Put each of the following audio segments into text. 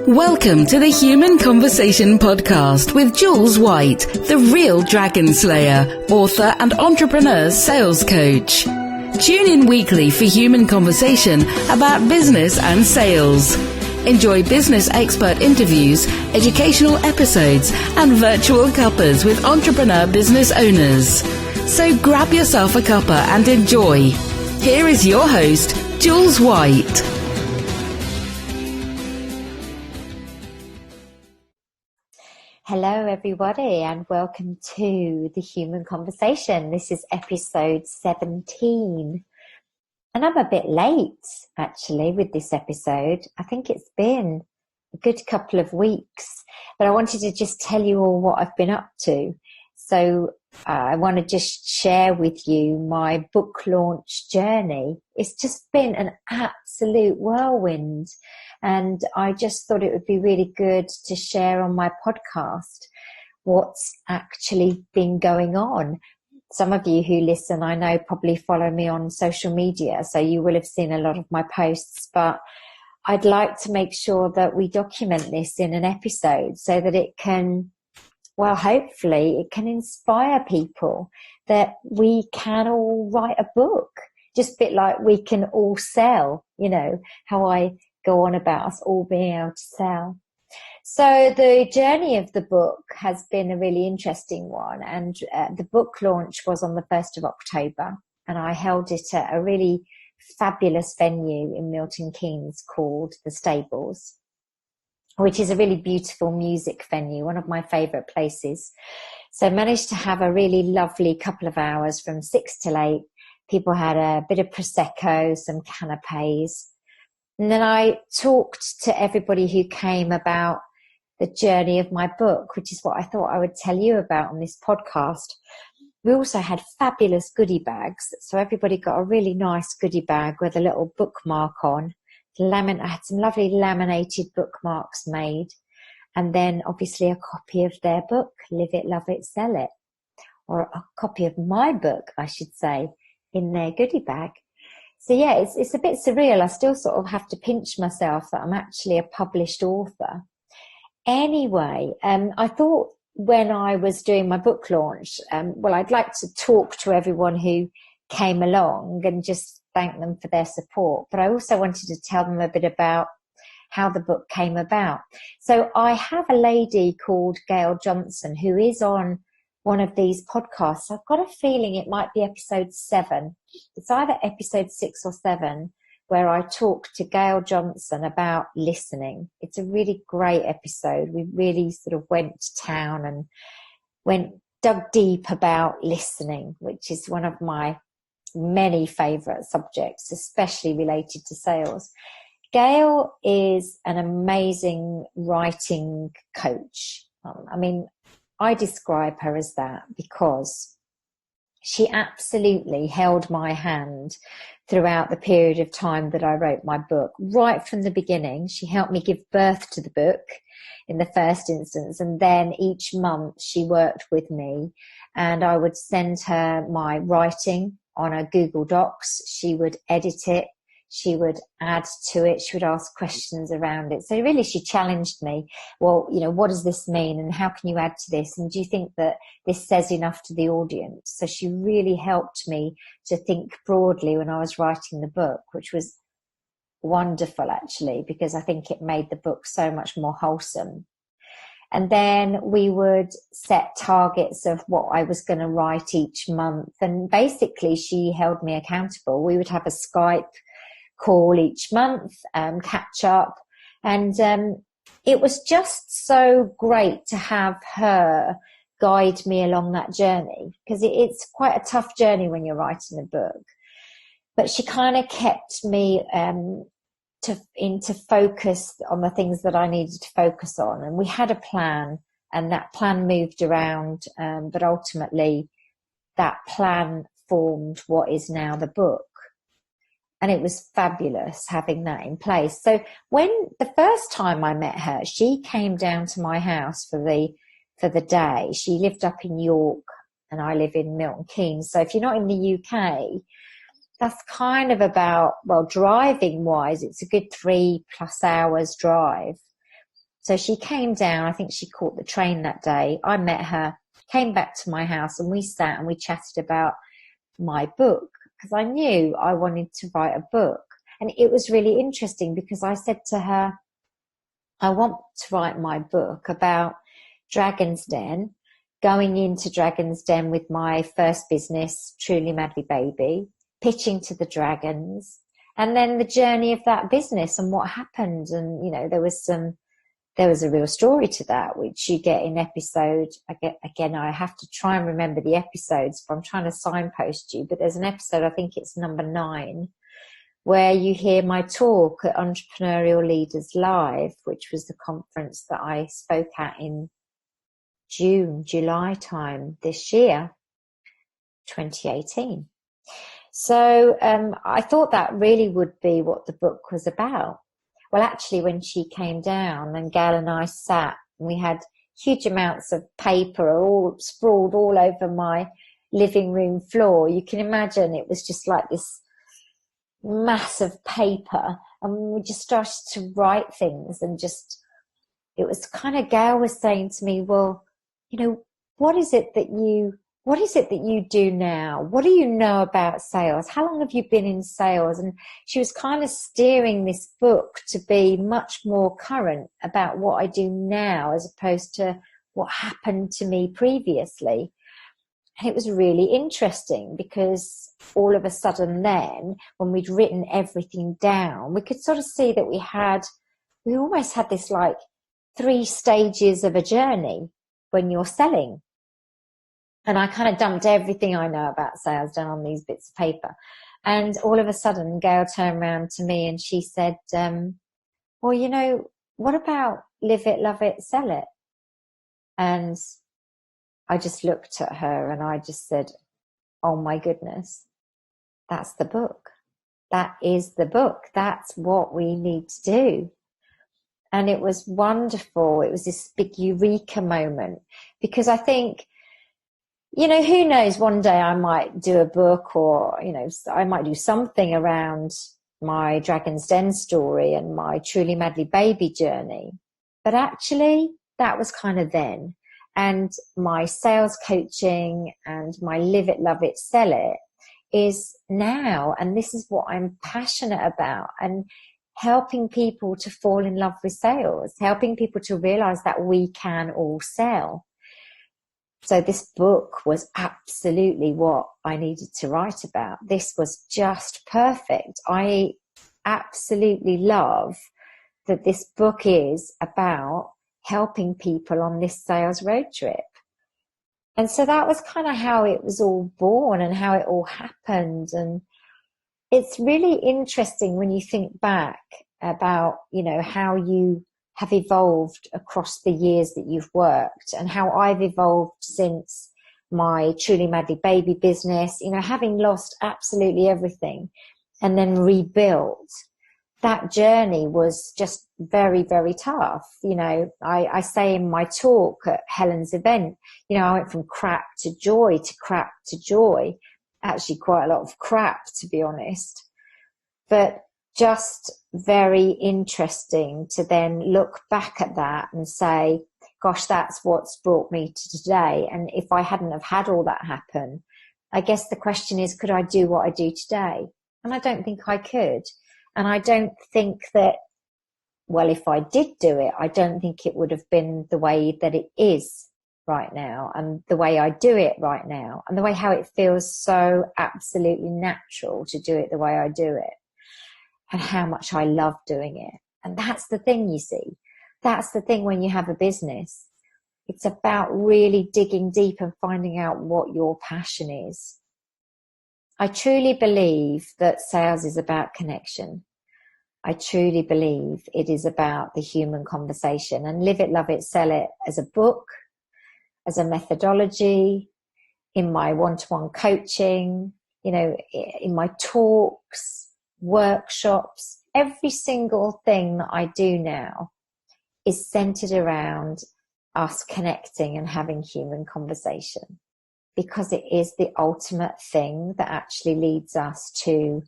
Welcome to the Human Conversation podcast with Jules White, the real dragon slayer, author and entrepreneur sales coach. Tune in weekly for human conversation about business and sales. Enjoy business expert interviews, educational episodes, and virtual cuppas with entrepreneur business owners. So grab yourself a cuppa and enjoy. Here is your host, Jules White. Hello everybody and welcome to the Human Conversation. This is episode 17 and I'm a bit late actually with this episode. I think it's been a good couple of weeks, but I wanted to just tell you all what I've been up to. So I want to just share with you my book launch journey. It's just been an absolute whirlwind. And I just thought it would be really good to share on my podcast what's actually been going on. Some of you who listen, I know, probably follow me on social media, so you will have seen a lot of my posts, but I'd like to make sure that we document this in an episode so that it can, well, hopefully it can inspire people that we can all write a book, just a bit like we can all sell, you know, how I go on about us all being able to sell. So the journey of the book has been a really interesting one, and the book launch was on the 1st of October, and I held it at a really fabulous venue in Milton Keynes called The Stables, which is a really beautiful music venue, one of my favourite places. So I managed to have a really lovely couple of hours from 6 till 8. People had a bit of Prosecco, some canapes. And then I talked to everybody who came about the journey of my book, which is what I thought I would tell you about on this podcast. We also had fabulous goodie bags. So everybody got a really nice goodie bag with a little bookmark on. I had some lovely laminated bookmarks made. And then obviously a copy of their book, Live It, Love It, Sell It. Or a copy of my book, I should say, in their goodie bag. So yeah, it's a bit surreal. I still sort of have to pinch myself that I'm actually a published author. Anyway, I thought when I was doing my book launch, well, I'd like to talk to everyone who came along and just thank them for their support. But I also wanted to tell them a bit about how the book came about. So I have a lady called Gail Johnson who is on one of these podcasts. I've got a feeling it might be episode 7. It's either episode 6 or 7, where I talk to Gail Johnson about listening. It's a really great episode. We really sort of went to town and dug deep about listening, which is one of my many favourite subjects, especially related to sales. Gail is an amazing writing coach. I describe her as that because she absolutely held my hand throughout the period of time that I wrote my book. Right from the beginning, she helped me give birth to the book in the first instance, and then each month she worked with me and I would send her my writing on a Google Docs. She would edit it. She would add to it. She would ask questions around it. So really she challenged me. Well, you know, what does this mean? And how can you add to this? And do you think that this says enough to the audience? So she really helped me to think broadly when I was writing the book, which was wonderful actually, because I think it made the book so much more wholesome. And then we would set targets of what I was going to write each month. And basically she held me accountable. We would have a Skype call each month, catch up, and it was just so great to have her guide me along that journey, because it's quite a tough journey when you're writing a book. But she kind of kept me into focus on the things that I needed to focus on, and we had a plan, and that plan moved around, but ultimately that plan formed what is now the book. And it was fabulous having that in place. So when the first time I met her, she came down to my house for the day. She lived up in York and I live in Milton Keynes. So if you're not in the UK, that's kind of about, well, driving wise, it's a good 3+ hours drive. So she came down, I think she caught the train that day. I met her, came back to my house, and we sat and we chatted about my book, because I knew I wanted to write a book. And it was really interesting because I said to her, I want to write my book about Dragon's Den, going into Dragon's Den with my first business, Truly Madly Baby, pitching to the dragons, and then the journey of that business and what happened. And, you know, there was a real story to that, which you get in episode, again, I have to try and remember the episodes, but I'm trying to signpost you, but there's an episode, I think it's number 9, where you hear my talk at Entrepreneurial Leaders Live, which was the conference that I spoke at in July time this year, 2018. So I thought that really would be what the book was about. Well, actually, when she came down and Gail and I sat, and we had huge amounts of paper all sprawled all over my living room floor. You can imagine it was just like this massive paper, and we just started to write things, and just, it was kind of, Gail was saying to me, well, you know, what is it that you do now? What do you know about sales? How long have you been in sales? And she was kind of steering this book to be much more current about what I do now, as opposed to what happened to me previously. And it was really interesting because all of a sudden then, when we'd written everything down, we could sort of see that we almost had this like 3 stages of a journey when you're selling. And I kind of dumped everything I know about sales down on these bits of paper. And all of a sudden, Gail turned around to me and she said, well, you know, what about live it, love it, sell it? And I just looked at her and I just said, oh my goodness, that's the book. That is the book. That's what we need to do. And it was wonderful. It was this big eureka moment, because I think, you know, who knows, one day I might do a book, or, you know, I might do something around my Dragon's Den story and my Truly Madly Baby journey. But actually, that was kind of then. And my sales coaching and my live it, love it, sell it is now. And this is what I'm passionate about, and helping people to fall in love with sales, helping people to realize that we can all sell. So this book was absolutely what I needed to write about. This was just perfect. I absolutely love that this book is about helping people on this sales road trip. And so that was kind of how it was all born and how it all happened. And it's really interesting when you think back about, you know, how you have evolved across the years that you've worked, and how I've evolved since my Truly Madly Baby business, you know, having lost absolutely everything and then rebuilt. That journey was just very, very tough. You know, I say in my talk at Helen's event, you know, I went from crap to joy to crap to joy. Actually quite a lot of crap, to be honest. But just very interesting to then look back at that and say, gosh, that's what's brought me to today. And if I hadn't have had all that happen, I guess the question is, could I do what I do today? And I don't think I could. And I don't think that, well, if I did do it, I don't think it would have been the way that it is right now, and the way I do it right now, and the way how it feels so absolutely natural to do it the way I do it, and how much I love doing it. And that's the thing, you see. That's the thing when you have a business. It's about really digging deep and finding out what your passion is. I truly believe that sales is about connection. I truly believe it is about the human conversation. And Live It, Love It, Sell It as a book, as a methodology, in my one-to-one coaching, you know, in my talks, workshops, every single thing that I do now is centered around us connecting and having human conversation, because it is the ultimate thing that actually leads us to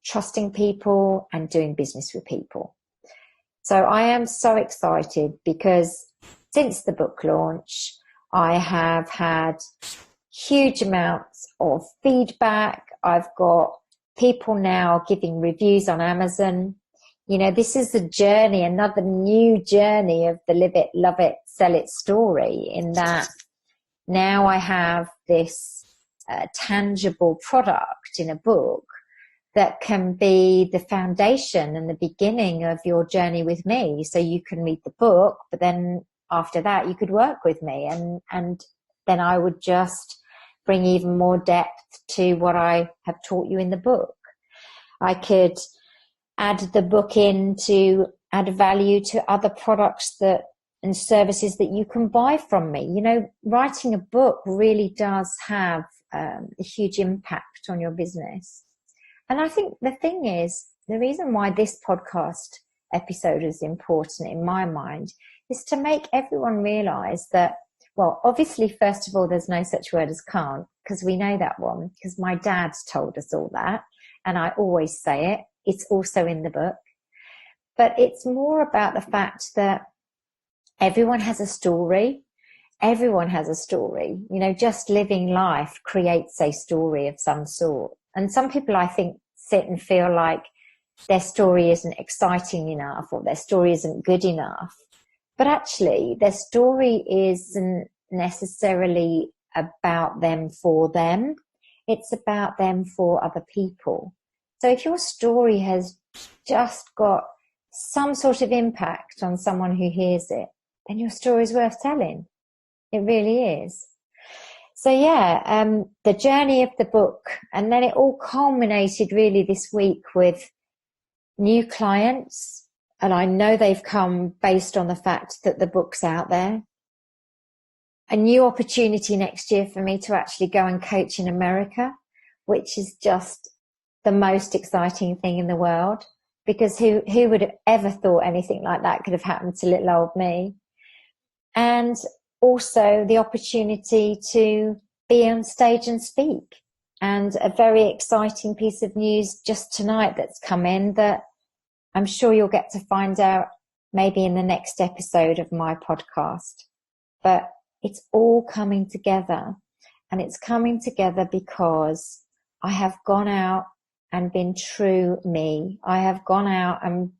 trusting people and doing business with people. So I am so excited because since the book launch, I have had huge amounts of feedback. I've got people now giving reviews on Amazon. You know, this is the journey, another new journey of the live it, love it, sell it story, in that now I have this tangible product in a book that can be the foundation and the beginning of your journey with me. So you can read the book, but then after that you could work with me, and then I would just bring even more depth to what I have taught you in the book. I could add the book in to add value to other products that and services that you can buy from me. You know, writing a book really does have a huge impact on your business. And I think the thing is, the reason why this podcast episode is important in my mind is to make everyone realize that, well, obviously, first of all, there's no such word as can't, because we know that one, because my dad told us all that. And I always say it. It's also in the book. But it's more about the fact that everyone has a story. Everyone has a story. You know, just living life creates a story of some sort. And some people, I think, sit and feel like their story isn't exciting enough or their story isn't good enough. But actually, their story isn't necessarily about them for them. It's about them for other people. So if your story has just got some sort of impact on someone who hears it, then your story is worth telling. It really is. So yeah, the journey of the book, and then it all culminated really this week with new clients. And I know they've come based on the fact that the book's out there. A new opportunity next year for me to actually go and coach in America, which is just the most exciting thing in the world, because who would have ever thought anything like that could have happened to little old me? And also the opportunity to be on stage and speak. And a very exciting piece of news just tonight that's come in that I'm sure you'll get to find out maybe in the next episode of my podcast. But it's all coming together, and it's coming together because I have gone out and been true me. I have gone out and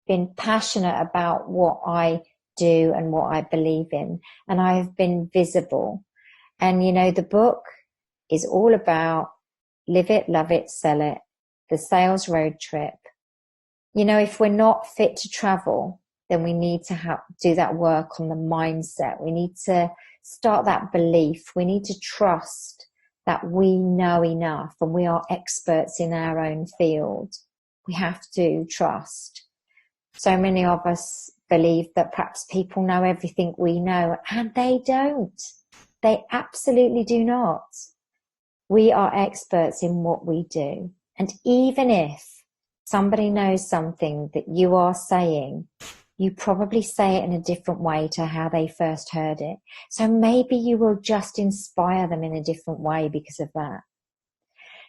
been passionate about what I do and what I believe in, and I have been visible. And you know, the book is all about live it, love it, sell it, the sales road trip. You know, if we're not fit to travel, then we need to do that work on the mindset. We need to start that belief. We need to trust that we know enough and we are experts in our own field. We have to trust. So many of us believe that perhaps people know everything we know, and they don't. They absolutely do not. We are experts in what we do. And even if somebody knows something that you are saying, you probably say it in a different way to how they first heard it. So maybe you will just inspire them in a different way because of that.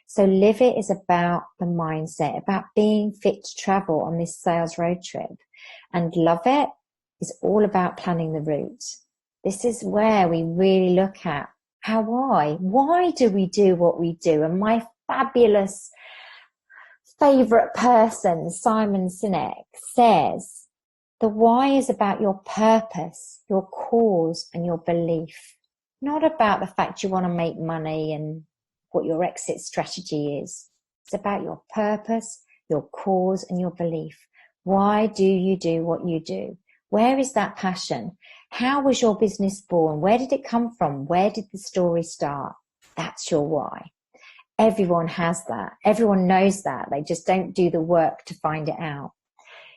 So Live It is about the mindset, about being fit to travel on this sales road trip. And Love It is all about planning the route. This is where we really look at why do we do what we do? And my fabulous favorite person, Simon Sinek, says the why is about your purpose, your cause, and your belief. Not about the fact you want to make money and what your exit strategy is. It's about your purpose, your cause, and your belief. Why do you do what you do? Where is that passion? How was your business born? Where did it come from? Where did the story start? That's your why. Everyone has that. Everyone knows that. They just don't do the work to find it out.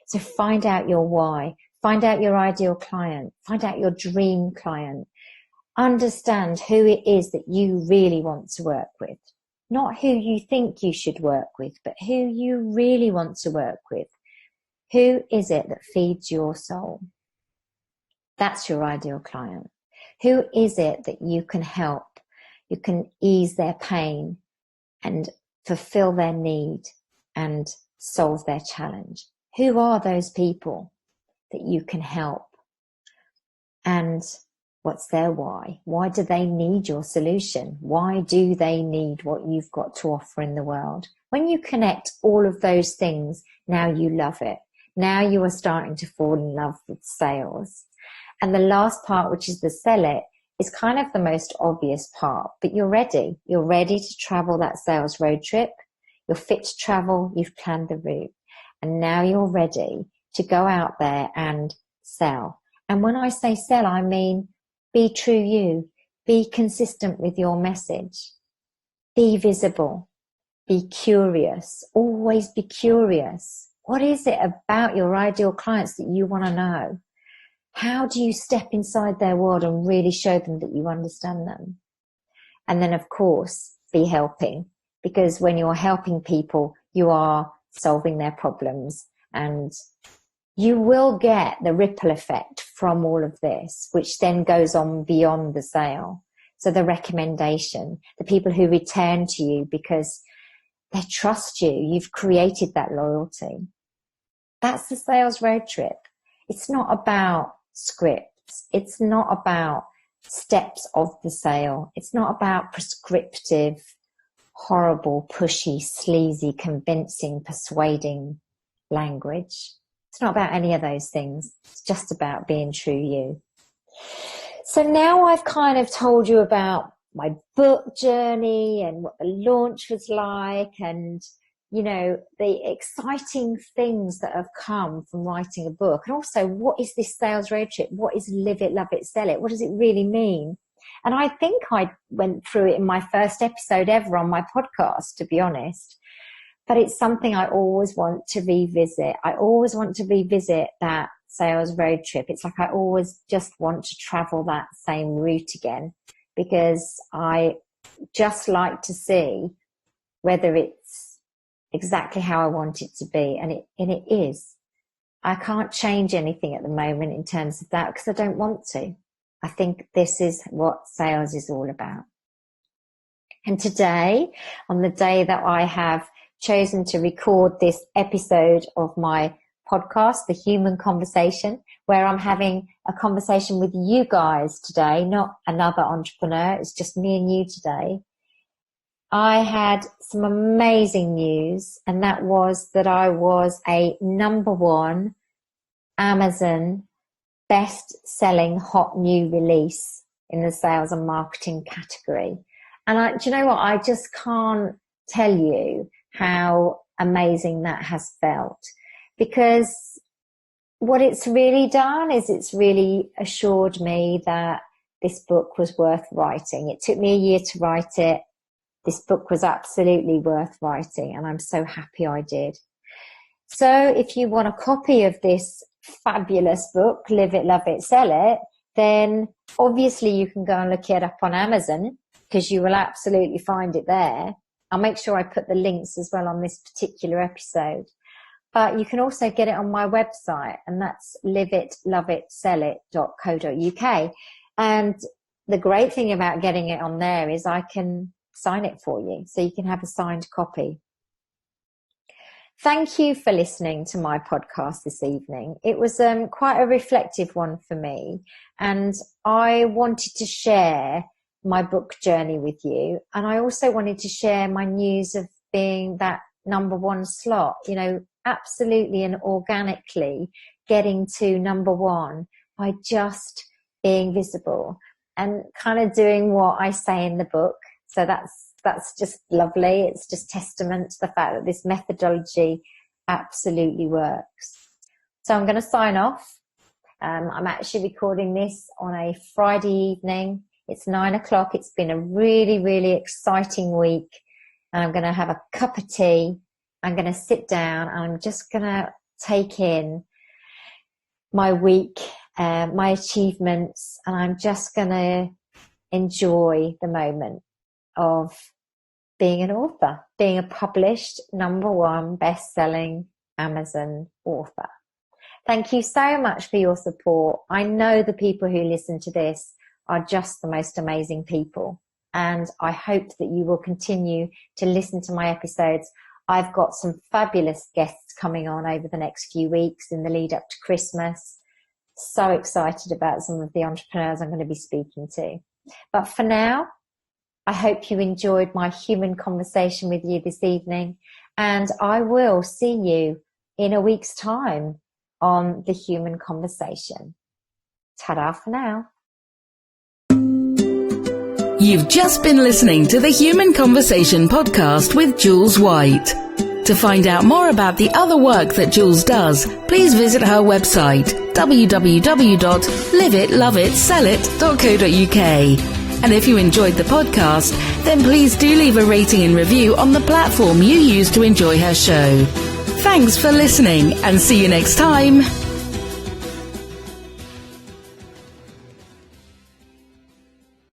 So find out your why. Find out your ideal client. Find out your dream client. Understand who it is that you really want to work with. Not who you think you should work with, but who you really want to work with. Who is it that feeds your soul? That's your ideal client. Who is it that you can help? You can ease their pain and fulfill their need and solve their challenge. Who are those people? that you can help. And what's their why? Why do they need your solution? Why do they need what you've got to offer in the world? When you connect all of those things, now you love it. Now you are starting to fall in love with sales. And the last part, which is the sell it, is kind of the most obvious part, but you're ready. You're ready to travel that sales road trip. You're fit to travel. You've planned the route. And now you're ready to go out there and sell. And when I say sell, I mean be true you. Be consistent with your message. Be visible. Be curious. Always be curious. What is it about your ideal clients that you want to know? How do you step inside their world and really show them that you understand them? And then, of course, be helping. Because when you're helping people, you are solving their problems. And you will get the ripple effect from all of this, which then goes on beyond the sale. So the recommendation, the people who return to you because they trust you, you've created that loyalty. That's the sales road trip. It's not about scripts. It's not about steps of the sale. It's not about prescriptive, horrible, pushy, sleazy, convincing, persuading language. It's not about any of those things. It's just about being true you. So now I've kind of told you about my book journey and what the launch was like and, you know, the exciting things that have come from writing a book. And also, what is this sales road trip? What is live it, love it, sell it? What does it really mean? And I think I went through it in my first episode ever on my podcast, to be honest. But it's something I always want to revisit. I always want to revisit that sales road trip. It's like I always just want to travel that same route again because I just like to see whether it's exactly how I want it to be. And it is. I can't change anything at the moment in terms of that because I don't want to. I think this is what sales is all about. And today, on the day that I have chosen to record this episode of my podcast, The Human Conversation, where I'm having a conversation with you guys today, not another entrepreneur. It's just me and you today. I had some amazing news, and that was that I was a #1 Amazon best-selling hot new release in the sales and marketing category. And do you know what? I just can't tell you how amazing that has felt, because what it's really done is it's really assured me that this book was worth writing. It took me a year to write it. This book was absolutely worth writing, and I'm so happy I did. So if you want a copy of this fabulous book, Live It, Love It, Sell It, then obviously you can go and look it up on Amazon because you will absolutely find it there. I'll make sure I put the links as well on this particular episode. But you can also get it on my website, and that's liveitloveitsellit.co.uk. And the great thing about getting it on there is I can sign it for you, so you can have a signed copy. Thank you for listening to my podcast this evening. It was quite a reflective one for me, and I wanted to share my book journey with you. And I also wanted to share my news of being that #1 slot, you know, absolutely and organically getting to #1 by just being visible and kind of doing what I say in the book. So that's just lovely. It's just testament to the fact that this methodology absolutely works. So I'm going to sign off. I'm actually recording this on a Friday evening. It's 9 o'clock. It's been a really, really exciting week. And I'm going to have a cup of tea. I'm going to sit down and I'm just going to take in my week, my achievements, and I'm just going to enjoy the moment of being an author, being a published #1 best-selling Amazon author. Thank you so much for your support. I know the people who listen to this are just the most amazing people, and I hope that you will continue to listen to my episodes. I've got some fabulous guests coming on over the next few weeks in the lead up to Christmas. so excited about some of the entrepreneurs I'm going to be speaking to. But for now, I hope you enjoyed my human conversation with you this evening, and I will see you in a week's time on The Human Conversation. Ta-da for now. You've just been listening to the Human Conversation podcast with Jules White. To find out more about the other work that Jules does, please visit her website, www.liveitloveitsellit.co.uk. And if you enjoyed the podcast, then please do leave a rating and review on the platform you use to enjoy her show. Thanks for listening, and see you next time.